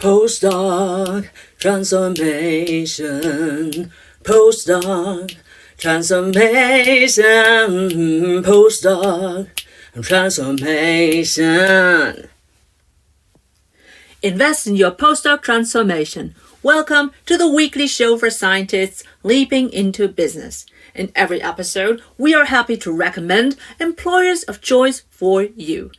Postdoc transformation, postdoc transformation, postdoc transformation. Invest in your postdoc transformation. Welcome to the weekly show for scientists leaping into business. In every episode, we are happy to recommend employers of choice for you.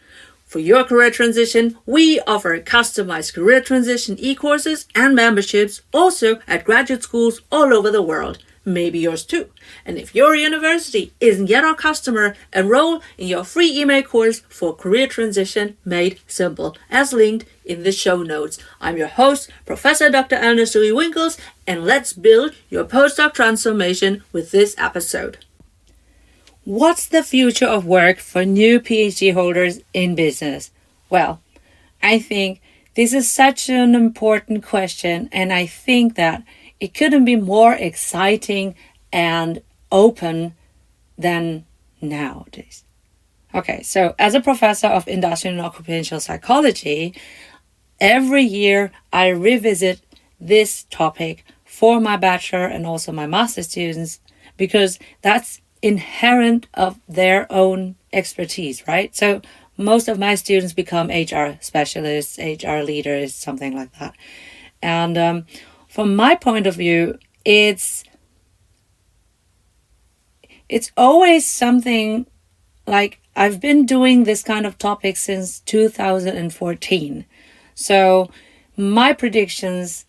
For your career transition, we offer customized career transition e-courses and memberships also at graduate schools all over the world. Maybe yours too. And if your university isn't yet our customer, enroll in your free email course for career transition made simple, as linked in the show notes. I'm your host, Professor Dr. Eleonore Soei-Winkels, and let's build your postdoc transformation with this episode. What's the future of work for new PhD holders in business? Well, I think this is such an important question, and I think that it couldn't be more exciting and open than nowadays. Okay, so as a professor of industrial and occupational psychology, every year I revisit this topic for my bachelor and also my master students because that's inherent of their own expertise, right? So most of my students become HR specialists, HR leaders, something like that. And from my point of view, it's always something like I've been doing this kind of topic since 2014. So my predictions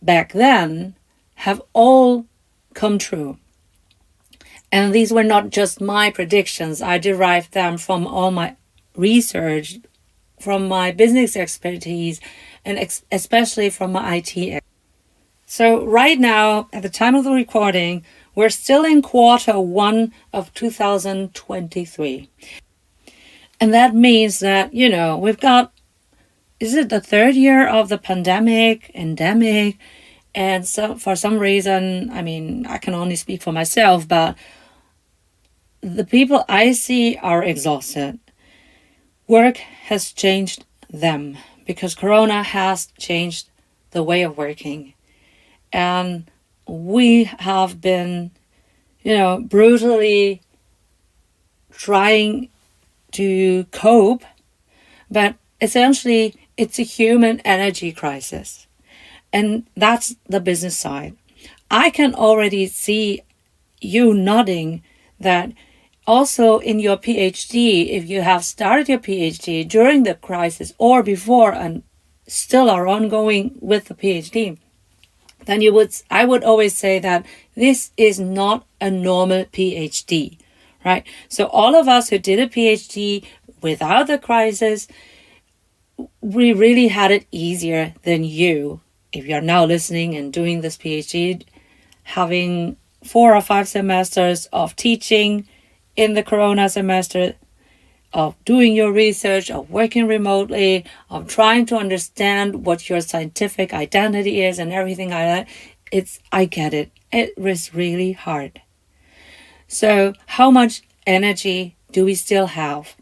back then have all come true. And these were not just my predictions. I derived them from all my research, from my business expertise, and especially from my IT. So right now, at the time of the recording, we're still in quarter 1 of 2023. And that means that, we've got, is it the third year of the endemic? And so for some reason, I can only speak for myself, but the people I see are exhausted. Work has changed them because Corona has changed the way of working. And we have been, brutally trying to cope, but essentially it's a human energy crisis. And that's the business side. I can already see you nodding that also in your PhD, if you have started your PhD during the crisis or before and still are ongoing with the PhD, then I would always say that this is not a normal PhD, right? So all of us who did a PhD without the crisis, we really had it easier than you. If you're now listening and doing this PhD, having 4 or 5 semesters of teaching in the Corona semester, of doing your research, of working remotely, of trying to understand what your scientific identity is and everything like that, I get it. It was really hard. So how much energy do we still have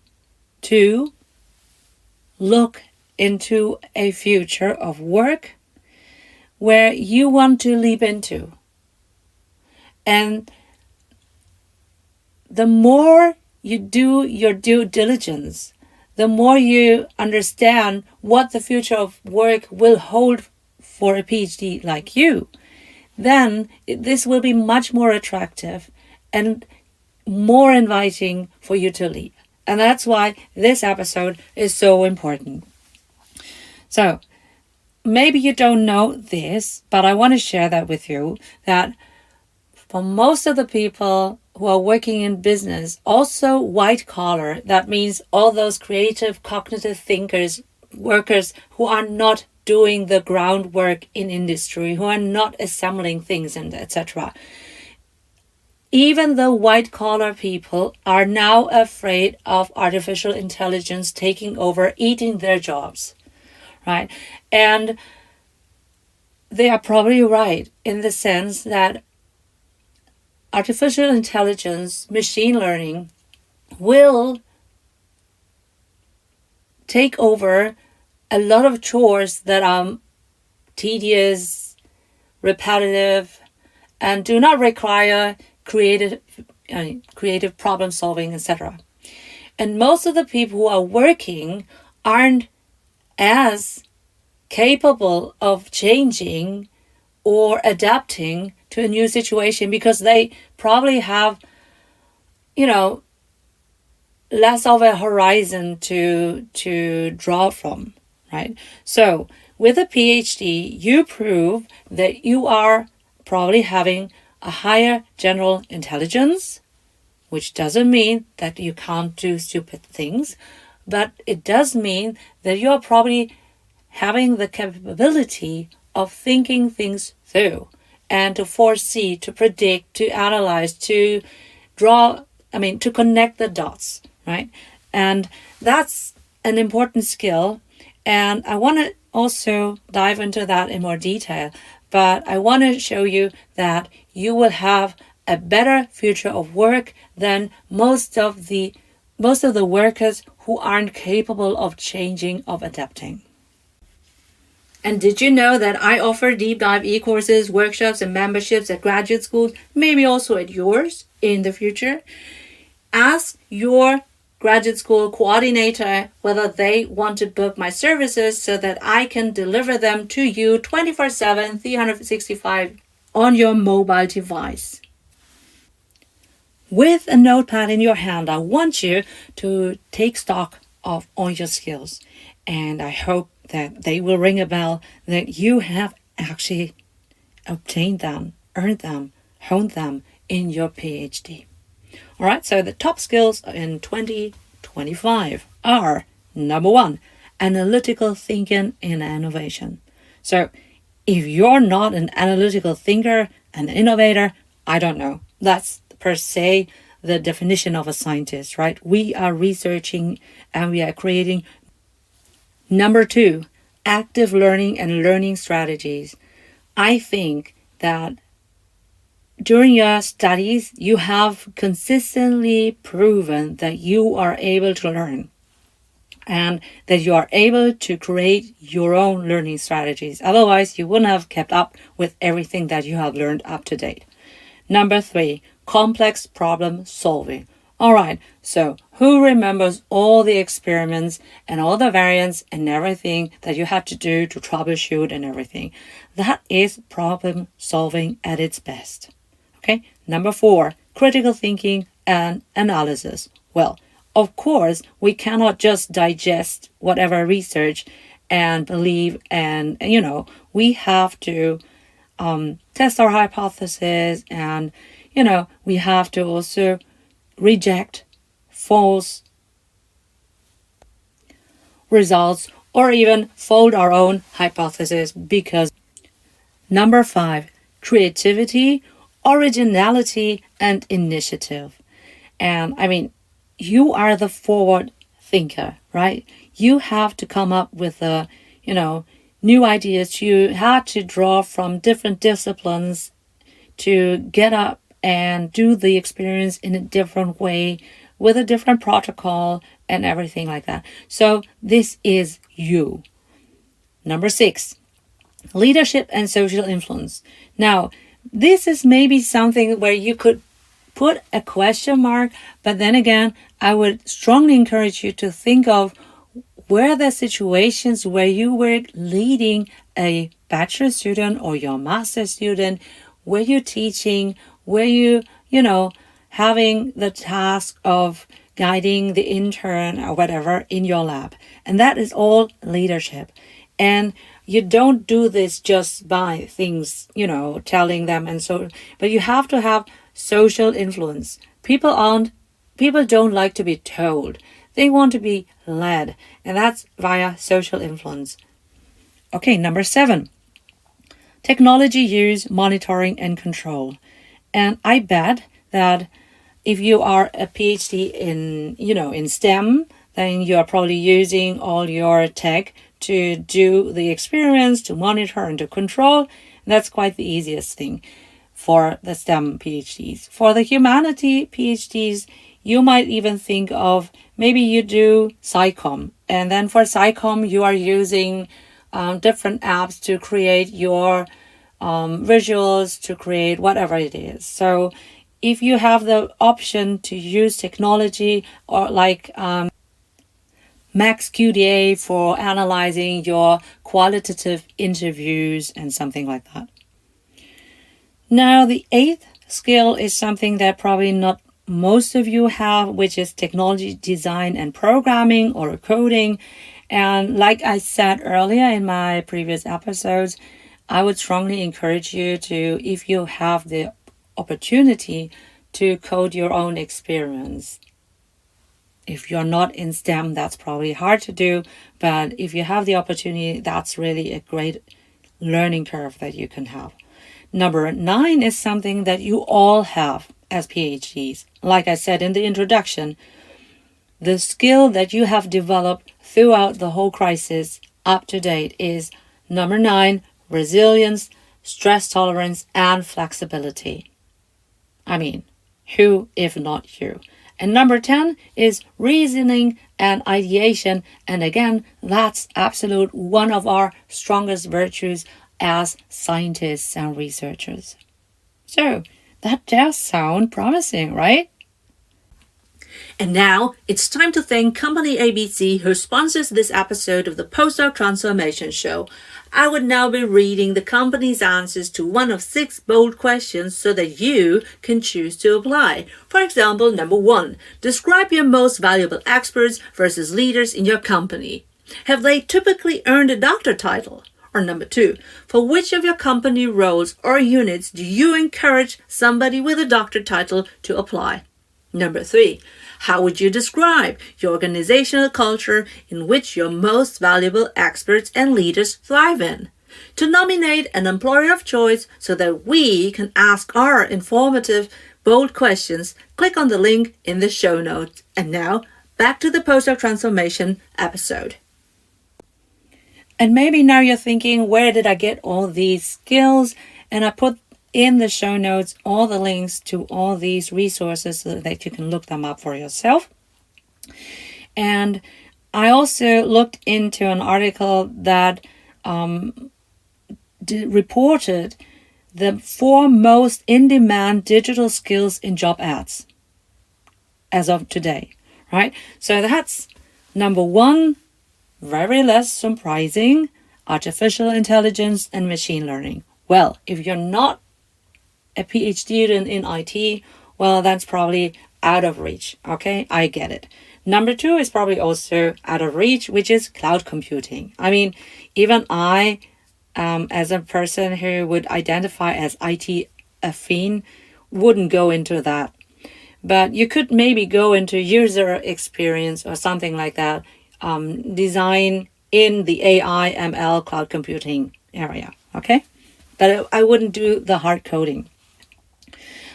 to look into a future of work where you want to leap into? And the more you do your due diligence, the more you understand what the future of work will hold for a PhD like you, then this will be much more attractive and more inviting for you to leap. And that's why this episode is so important. So maybe you don't know this, but I want to share that with you, that for most of the people who are working in business, also white collar, that means all those creative, cognitive thinkers, workers who are not doing the groundwork in industry, who are not assembling things and etc. Even the white collar people are now afraid of artificial intelligence taking over, eating their jobs, right? And they are probably right in the sense that artificial intelligence, machine learning, will take over a lot of chores that are tedious, repetitive, and do not require creative problem solving, etc. And most of the people who are working aren't as capable of changing or adapting to a new situation because they probably have, less of a horizon to draw from, right? So with a PhD, you prove that you are probably having a higher general intelligence, which doesn't mean that you can't do stupid things, but it does mean that you're probably having the capability of thinking things through and to foresee, to predict, to analyze, to to connect the dots, right? And that's an important skill. And I want to also dive into that in more detail, but I want to show you that you will have a better future of work than most of the workers who aren't capable of changing, of adapting. And did you know that I offer deep dive e-courses, workshops, and memberships at graduate schools, maybe also at yours in the future? Ask your graduate school coordinator whether they want to book my services so that I can deliver them to you 24/7, 365 on your mobile device. With a notepad in your hand, I want you to take stock of all your skills. And I hope that they will ring a bell, that you have actually obtained them, earned them, honed them in your PhD. All right, so the top skills in 2025 are, number one, analytical thinking and innovation. So if you're not an analytical thinker, an innovator, I don't know. That's per se the definition of a scientist, right? We are researching and we are creating. Number two, active learning and learning strategies. I think that during your studies, you have consistently proven that you are able to learn and that you are able to create your own learning strategies. Otherwise, you wouldn't have kept up with everything that you have learned up to date. Number three, complex problem solving. All right, so who remembers all the experiments and all the variants and everything that you had to do to troubleshoot and everything? That is problem solving at its best. Okay, number four, critical thinking and analysis. Well, of course, we cannot just digest whatever research and believe and, we have to test our hypothesis and, we have to also reject false results or even fold our own hypothesis because number five, creativity, originality, and initiative. And you are the forward thinker, right? You have to come up with new ideas. You have to draw from different disciplines to get up and do the experience in a different way with a different protocol and everything like that. So this is you. Number six, leadership and social influence. Now, this is maybe something where you could put a question mark, but then again, I would strongly encourage you to think of were there situations where you were leading a bachelor student or your master student, were you teaching, were you, having the task of guiding the intern or whatever in your lab. And that is all leadership. And you don't do this just by things, telling them and so, but you have to have social influence. People don't like to be told. They want to be led, and that's via social influence. Okay, number seven, technology use, monitoring, and control. And I bet that if you are a PhD in STEM, then you are probably using all your tech to do the experiments, to monitor and to control. And that's quite the easiest thing for the STEM PhDs. For the humanity PhDs, you might even think of maybe you do SciComm And then for SciComm, you are using different apps to create your visuals, to create whatever it is. So if you have the option to use technology or like Max QDA for analyzing your qualitative interviews and something like that. Now, the 8th skill is something that probably not most of you have, which is technology design and programming or coding. And like I said earlier in my previous episodes, I would strongly encourage you to, if you have the opportunity, to code your own experiments. If you're not in STEM, that's probably hard to do, but if you have the opportunity, that's really a great learning curve that you can have. Number 9 is something that you all have as PhDs. Like I said in the introduction, the skill that you have developed throughout the whole crisis up to date is number 9, resilience, stress tolerance, and flexibility. I mean, who if not you? And number 10 is reasoning and ideation. And again, that's absolute one of our strongest virtues as scientists and researchers. So that does sound promising, right? And now it's time to thank Company ABC, who sponsors this episode of the Postdoc Transformation Show. I would now be reading the company's answers to one of 6 bold questions so that you can choose to apply. For example, number 1, describe your most valuable experts versus leaders in your company. Have they typically earned a doctor title? Or number 2, for which of your company roles or units do you encourage somebody with a doctor title to apply? Number 3, how would you describe your organizational culture in which your most valuable experts and leaders thrive in? To nominate an employer of choice so that we can ask our informative, bold questions, click on the link in the show notes. And now, back to the Postdoc Transformation episode. And maybe now you're thinking, where did I get all these skills? And I put in the show notes all the links to all these resources so that you can look them up for yourself. And I also looked into an article that reported the 4 most in-demand digital skills in job ads as of today, right? So that's number 1, very less surprising, artificial intelligence and machine learning. Well, if you're not a PhD student in IT, well, that's probably out of reach. Okay, I get it. Number 2 is probably also out of reach, which is cloud computing. I mean, even I, as a person who would identify as IT affine, wouldn't go into that. But you could maybe go into user experience or something like that, design in the AI, ML, cloud computing area. Okay, but I wouldn't do the hard coding.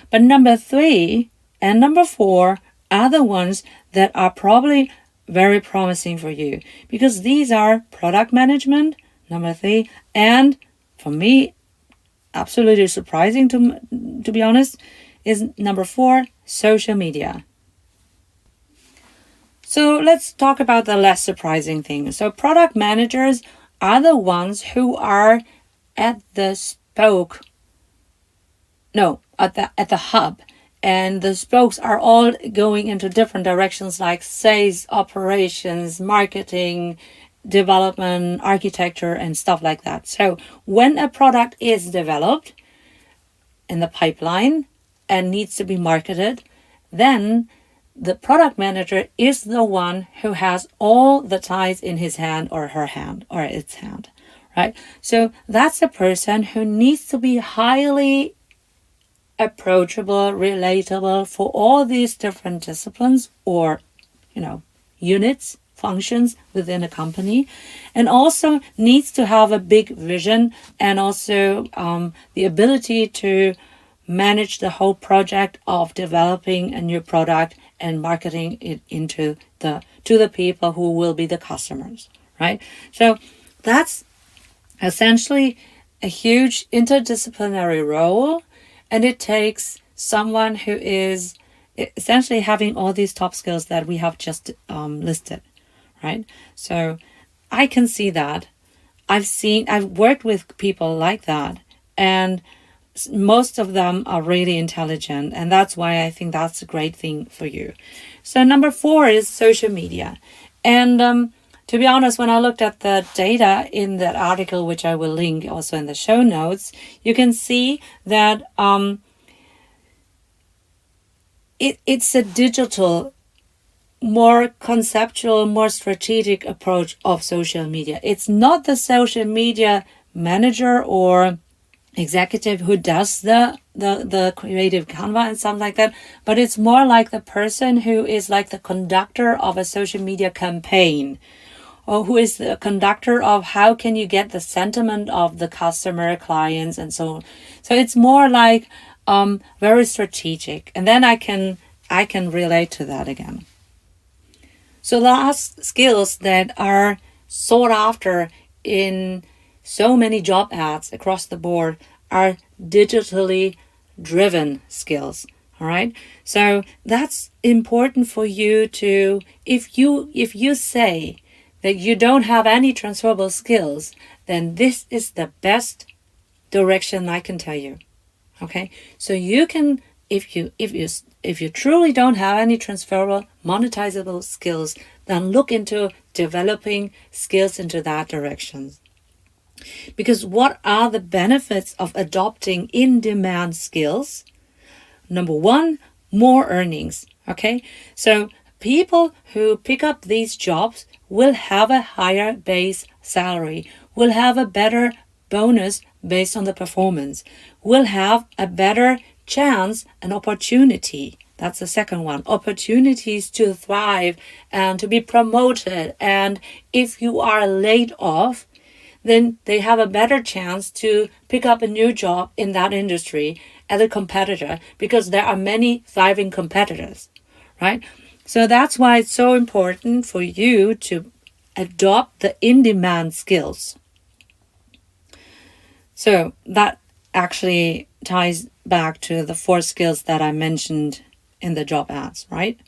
But number 3 and number 4 are the ones that are probably very promising for you, because these are product management, number 3, and for me, absolutely surprising to be honest, is number 4, social media. So let's talk about the less surprising things. So product managers are the ones who are at the hub, and the spokes are all going into different directions like sales, operations, marketing, development, architecture, and stuff like that. So when a product is developed in the pipeline and needs to be marketed, then the product manager is the one who has all the ties in his hand or her hand or its hand, right? So that's a person who needs to be highly approachable, relatable for all these different disciplines or, units, functions within a company, and also needs to have a big vision and also the ability to manage the whole project of developing a new product and marketing it to the people who will be the customers, right? So that's essentially a huge interdisciplinary role, and it takes someone who is essentially having all these top skills that we have just listed, right? So I can see that. I've worked with people like that, and most of them are really intelligent, and that's why I think that's a great thing for you. So number 4 is social media. And to be honest, when I looked at the data in that article, which I will link also in the show notes, you can see that it's a digital, more conceptual, more strategic approach of social media. It's not the social media manager or executive who does the creative Canva and something like that, but it's more like the person who is like the conductor of a social media campaign, or who is the conductor of how can you get the sentiment of the customer, clients, and so on. So it's more like very strategic, and then I can relate to that again. So the last skills that are sought after in so many job ads across the board are digitally driven skills. All right. So that's important for you to, if you say that you don't have any transferable skills, then this is the best direction I can tell you. Okay. So you can, if you truly don't have any transferable monetizable skills, then look into developing skills into that direction. Because what are the benefits of adopting in-demand skills? Number 1, more earnings. Okay, so people who pick up these jobs will have a higher base salary, will have a better bonus based on the performance, will have a better chance and opportunity. That's the second one. Opportunities to thrive and to be promoted. And if you are laid off, then they have a better chance to pick up a new job in that industry as a competitor, because there are many thriving competitors, right? So that's why it's so important for you to adopt the in-demand skills. So that actually ties back to the 4 skills that I mentioned in the job ads, right?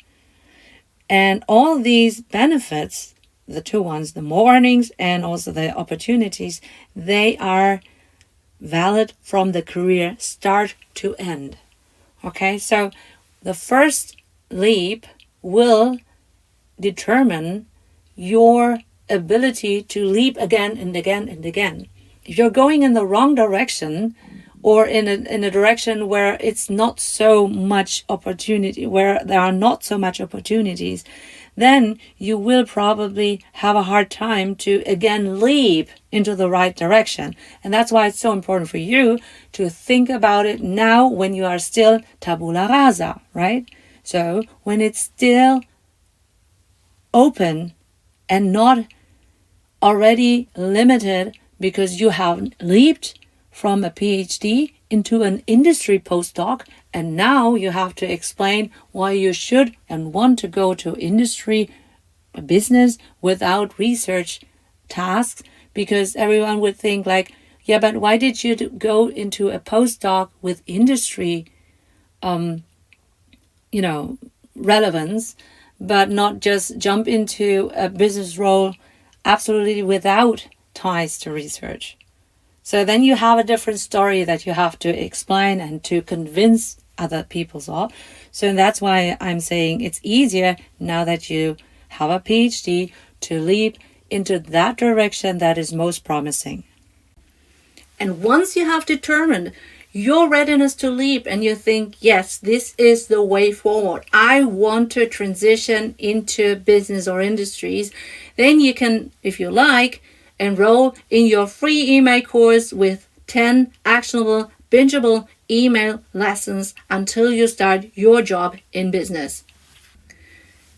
And all these benefits, the 2 ones, the more earnings and also the opportunities, they are valid from the career start to end. Okay, so the first leap will determine your ability to leap again and again and again. If you're going in the wrong direction, or in a direction where it's not so much opportunity, where there are not so much opportunities, then you will probably have a hard time to again leap into the right direction. And that's why it's so important for you to think about it now when you are still tabula rasa, right? So when it's still open and not already limited because you have leaped from a PhD into an industry postdoc, and now you have to explain why you should and want to go to industry business without research tasks, because everyone would think like, yeah, but why did you go into a postdoc with industry relevance, but not just jump into a business role absolutely without ties to research? So then you have a different story that you have to explain and to convince other people of. So that's why I'm saying it's easier now that you have a PhD to leap into that direction that is most promising. And once you have determined your readiness to leap and you think, yes, this is the way forward, I want to transition into business or industries, then you can, if you like, enroll in your free email course with 10 actionable, bingeable email lessons until you start your job in business.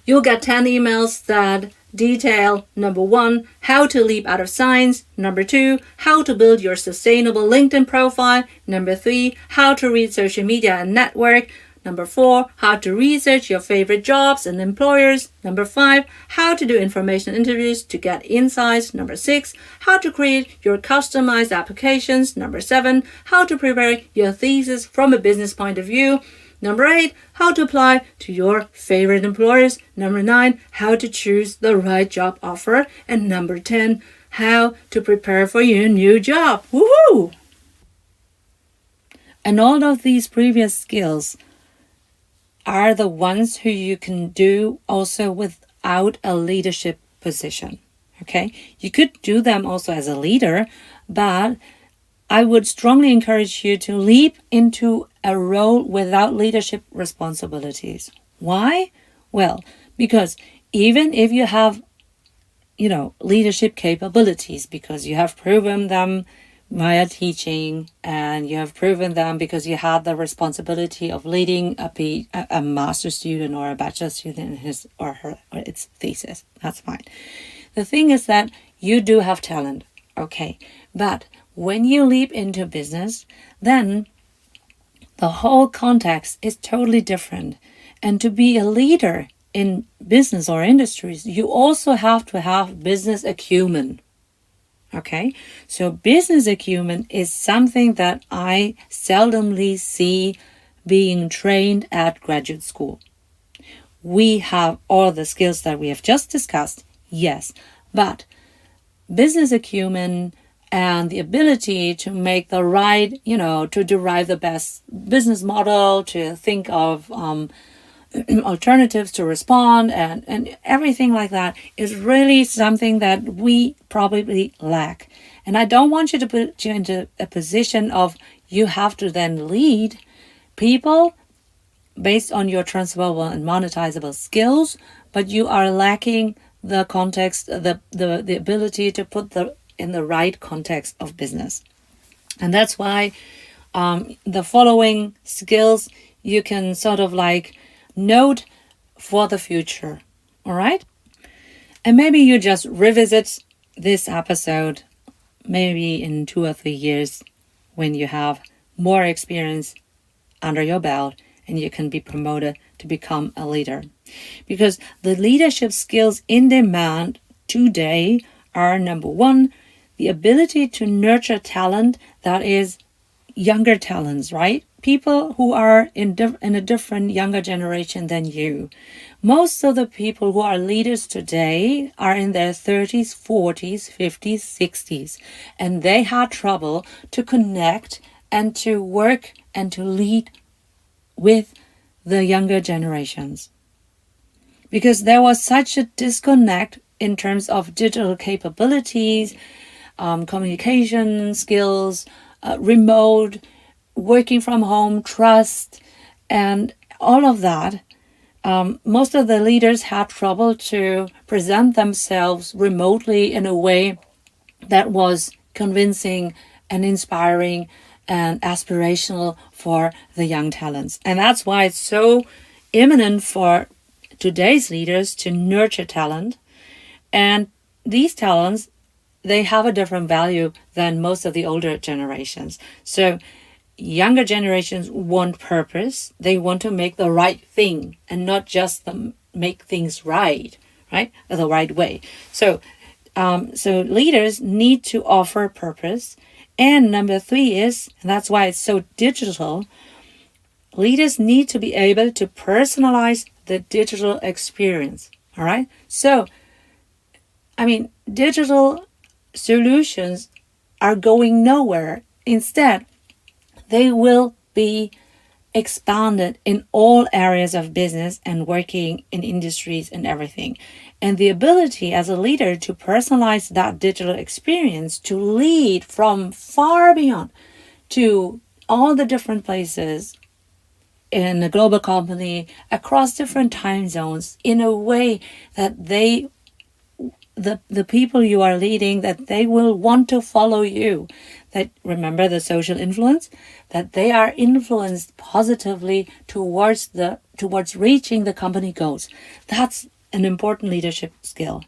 You'll get 10 emails that detail, number 1, how to leap out of science, number 2, how to build your sustainable LinkedIn profile, number 3, how to read social media and network, number 4, how to research your favorite jobs and employers. Number 5, how to do information interviews to get insights. Number 6, how to create your customized applications. Number 7, how to prepare your thesis from a business point of view. Number 8, how to apply to your favorite employers. Number 9, how to choose the right job offer. And number 10, how to prepare for your new job. Woohoo! And all of these previous skills are the ones who you can do also without a leadership position. Okay? You could do them also as a leader, but I would strongly encourage you to leap into a role without leadership responsibilities. Why? Well, because even if you have, leadership capabilities, because you have proven them via teaching, and you have proven them because you had the responsibility of leading a master's student or a bachelor student in his or its thesis. That's fine. The thing is that you do have talent, okay? But when you leap into business, then the whole context is totally different. And to be a leader in business or industries, you also have to have business acumen. Okay, so business acumen is something that I seldomly see being trained at graduate school. We have all the skills that we have just discussed, yes, but business acumen and the ability to make the right, to derive the best business model, to think of alternatives to respond and everything like that is really something that we probably lack. And I don't want you to put you into a position of you have to then lead people based on your transferable and monetizable skills, but you are lacking the context, the ability to put in the right context of business. And that's why the following skills you can sort of note for the future. All right? And maybe you just revisit this episode maybe in 2 or 3 years when you have more experience under your belt and you can be promoted to become a leader. Because the leadership skills in demand today are, number 1, the ability to nurture talent that is younger talents, right? People who are in a different younger generation than you. Most of the people who are leaders today are in their 30s, 40s, 50s, 60s, and they had trouble to connect and to work and to lead with the younger generations. Because there was such a disconnect in terms of digital capabilities, communication skills, remote, working from home, trust, and all of that. Most of the leaders had trouble to present themselves remotely in a way that was convincing and inspiring and aspirational for the young talents. And that's why it's so imminent for today's leaders to nurture talent. And these talents, they have a different value than most of the older generations. So younger generations want purpose. They want to make the right thing and not just make things right? The right way. So leaders need to offer purpose. And number 3 is, and that's why it's so digital, leaders need to be able to personalize the digital experience. All right. So, digital solutions are going nowhere. Instead, they will be expanded in all areas of business and working in industries and everything. And the ability as a leader to personalize that digital experience, to lead from far beyond to all the different places in a global company across different time zones in a way that the people you are leading, that they will want to follow you. That, remember the social influence, that they are influenced positively towards reaching the company goals. That's an important leadership skill.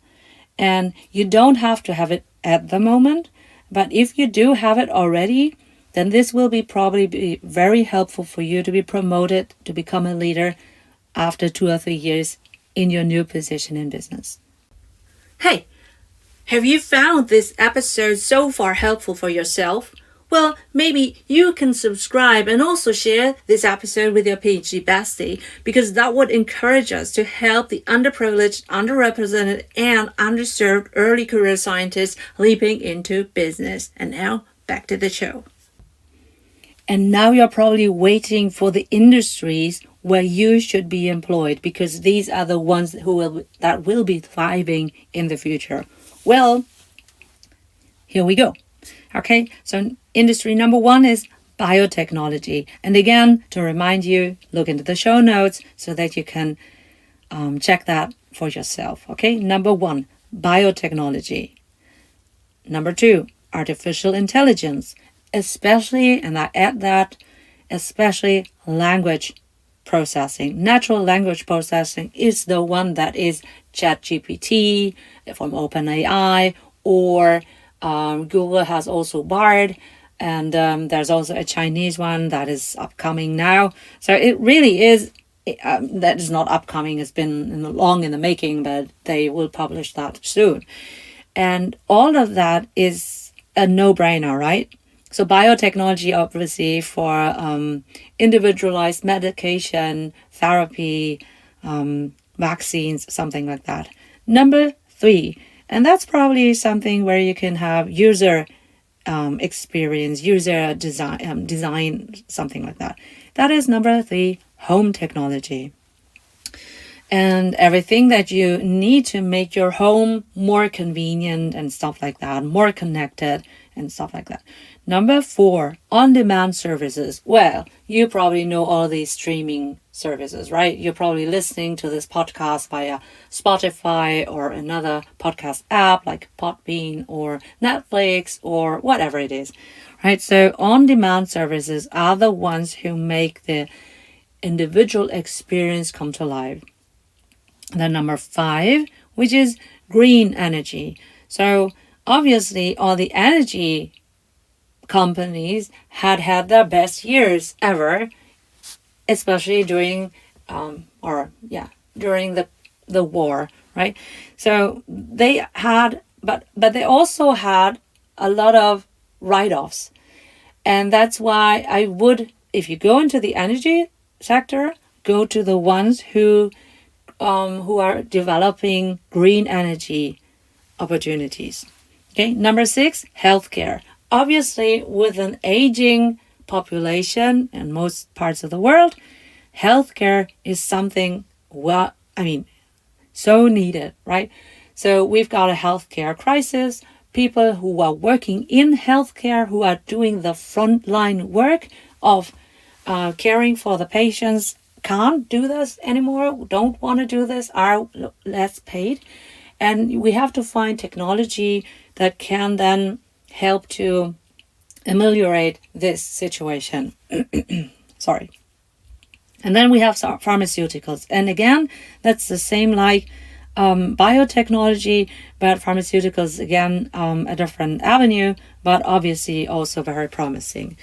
And you don't have to have it at the moment, but if you do have it already, then this will probably be very helpful for you to be promoted to become a leader after 2 or 3 years in your new position in business. Hey, have you found this episode so far helpful for yourself? Well, maybe you can subscribe and also share this episode with your PhD bestie, because that would encourage us to help the underprivileged, underrepresented, and underserved early career scientists leaping into business. And now, back to the show. And now you're probably waiting for the industries where you should be employed, because these are the ones that will be thriving in the future. Well, here we go. Okay, so industry number 1 is biotechnology. And again, to remind you, look into the show notes so that you can check that for yourself. Okay, number 1, biotechnology. Number 2, artificial intelligence, especially, and I add that, especially language processing. Natural language processing is the one that is ChatGPT from OpenAI, or Google has also Bard, and there's also a Chinese one that is upcoming now. So it really is, that is not upcoming, it's been long in the making, but they will publish that soon. And all of that is a no-brainer, right? So biotechnology, obviously, for individualized medication, therapy, vaccines, something like that. Number 3, and that's probably something where you can have user experience, user design, something like that. That is number 3, home technology. And everything that you need to make your home more convenient and stuff like that, more connected and stuff like that. Number 4, on-demand services. Well, you probably know all these streaming services, right? You're probably listening to this podcast via Spotify or another podcast app like Podbean or Netflix or whatever it is, right? So on-demand services are the ones who make the individual experience come to life. Then number 5, which is green energy. So obviously all the energy companies had their best years ever, especially during during the war, right? So they had, but they also had a lot of write-offs, and that's why I would, if you go into the energy sector, go to the ones who are developing green energy opportunities. Okay, number 6, healthcare. Obviously, with an aging population in most parts of the world, healthcare is something, so needed, right? So we've got a healthcare crisis. People who are working in healthcare, who are doing the frontline work of caring for the patients, can't do this anymore, don't want to do this, are less paid. And we have to find technology that can then help to ameliorate this situation. Sorry. And then we have pharmaceuticals. And again, that's the same like biotechnology, but pharmaceuticals, again, a different avenue, but obviously also very promising.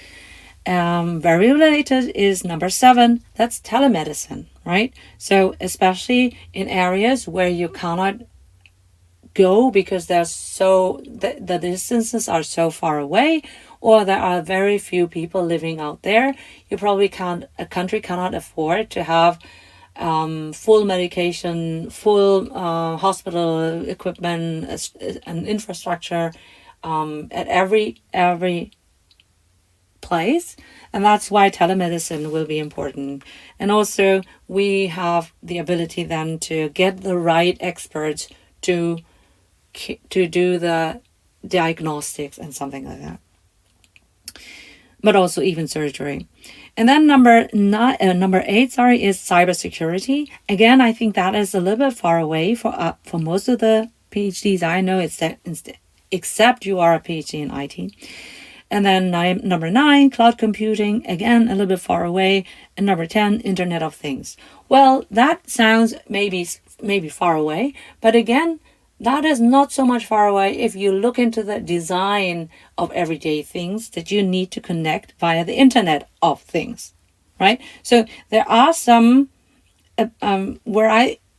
Very related is number 7, that's telemedicine, right? So especially in areas where you cannot go because the distances are so far away, or there are very few people living out there. You probably a country cannot afford to have full medication, full hospital equipment and infrastructure at every place, and that's why telemedicine will be important. And also we have the ability then to get the right experts to do the diagnostics and something like that, but also even surgery. And then number 8 is cybersecurity. Again, I think that is a little bit far away for most of the PhDs I know, except you are a PhD in IT. And then number 9, cloud computing, again, a little bit far away. And number 10, Internet of Things. Well, that sounds maybe far away, but again, that is not so much far away if you look into the design of everyday things that you need to connect via the Internet of Things, right? So there are some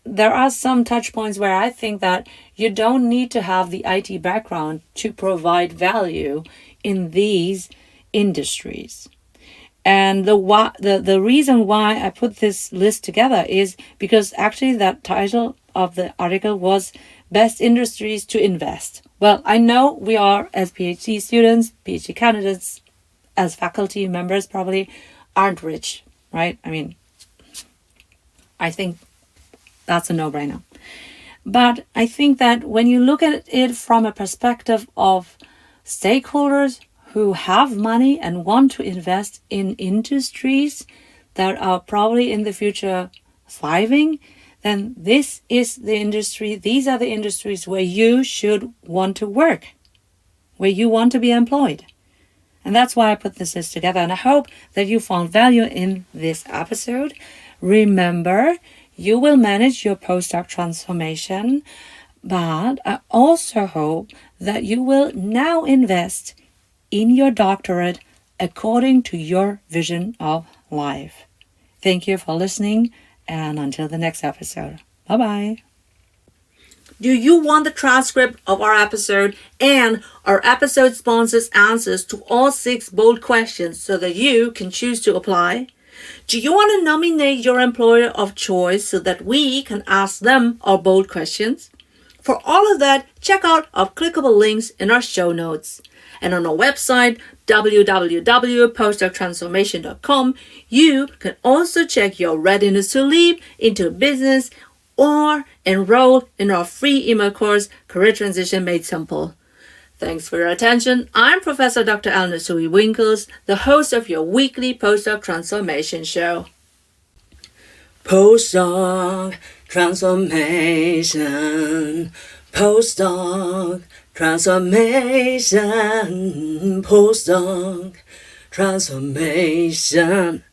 there are some touch points where I think that you don't need to have the IT background to provide value in these industries. And the reason why I put this list together is because actually that title of the article was Best Industries to Invest. Well, I know we are, as PhD students, PhD candidates, as faculty members probably aren't rich, right? I mean, I think that's a no-brainer. But I think that when you look at it from a perspective of stakeholders who have money and want to invest in industries that are probably in the future thriving, then this is the industry, these are the industries where you should want to work, where you want to be employed. And that's why I put this list together. And I hope that you found value in this episode. Remember, you will manage your postdoc transformation, but I also hope that you will now invest in your doctorate according to your vision of life. Thank you for listening, and until the next episode. Bye-bye. Do you want the transcript of our episode and our episode sponsors' answers to all 6 bold questions so that you can choose to apply? Do you want to nominate your employer of choice so that we can ask them our bold questions? For all of that, check out our clickable links in our show notes. And on our website, www.postdoctransformation.com, you can also check your readiness to leap into business or enroll in our free email course, Career Transition Made Simple. Thanks for your attention. I'm Professor Dr. Eleonore Soei-Winkels, the host of your weekly Postdoc Transformation show. Postdoc Transformation. Postdoc Transformation. Postdoc Transformation.